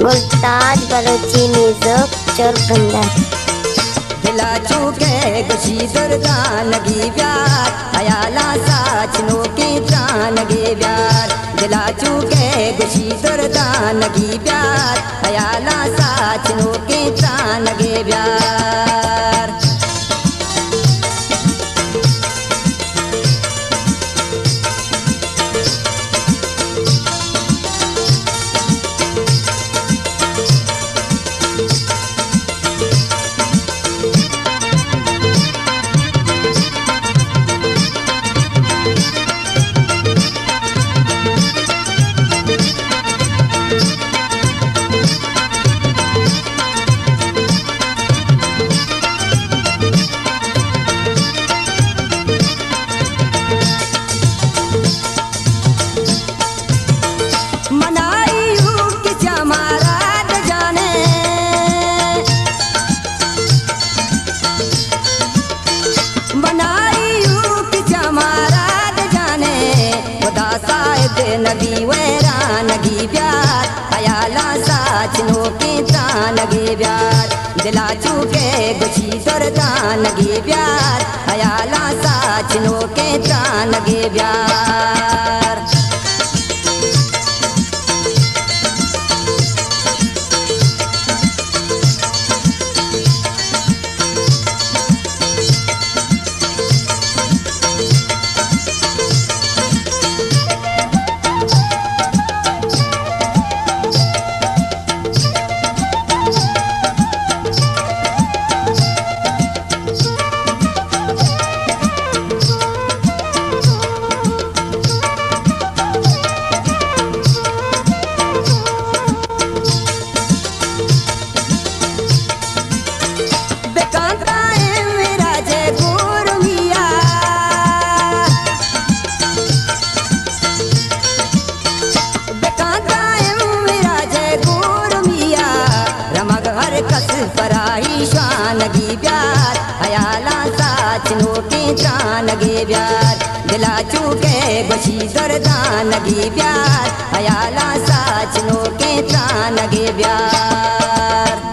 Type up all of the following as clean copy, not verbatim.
मुल्ताज बलोची निज़ोक चोरबंदर दिला चुके गुशी दुर्दान गी प्यार अयाला साचनो के प्राण गे प्यार दिला चुके गुशी दुर्दान गी प्यार अयाला साचनो के प्राण गे प्यार नगी वैरा नगी प्यार अयाला साचनो के तान गे प्यार दिला चुके गुशी दुर्दा नगी प्यार अयाला साचनो के तान गे प्यार पराही शान गी प्यार अयाला साचनो के तान गे प्यार दिला चुके गुशी दुर्दान गी प्यार अयाला साचनो के तान गे प्यार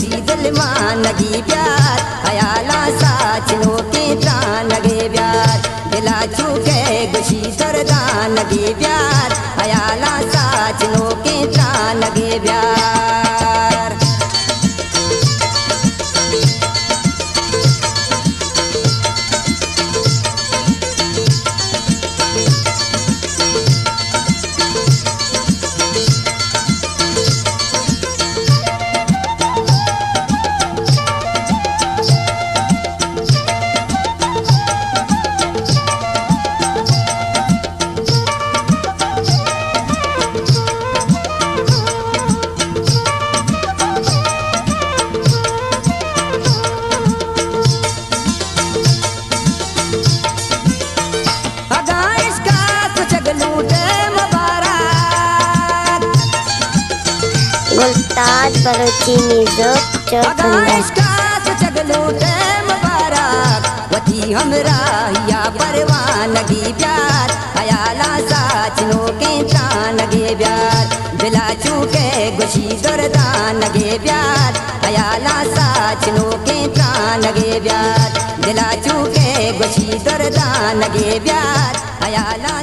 नगी प्यार अयाला साचनो के तान गे प्यार दिला चुके गुशी दुर्दा नगी प्यार अयाला साचनो के तान गे प्यार मुल्ताज बलोची निज़ोक चोरबंदर वती हमरा या परवानगी प्यार अयाला साचनो के तान गे प्यार दिला चुके गुशी दुर्दा नगे प्यार अयाला साचनो के तान गे प्यार दिला चुके गुशी दुर्दा नगे प्यार अयाला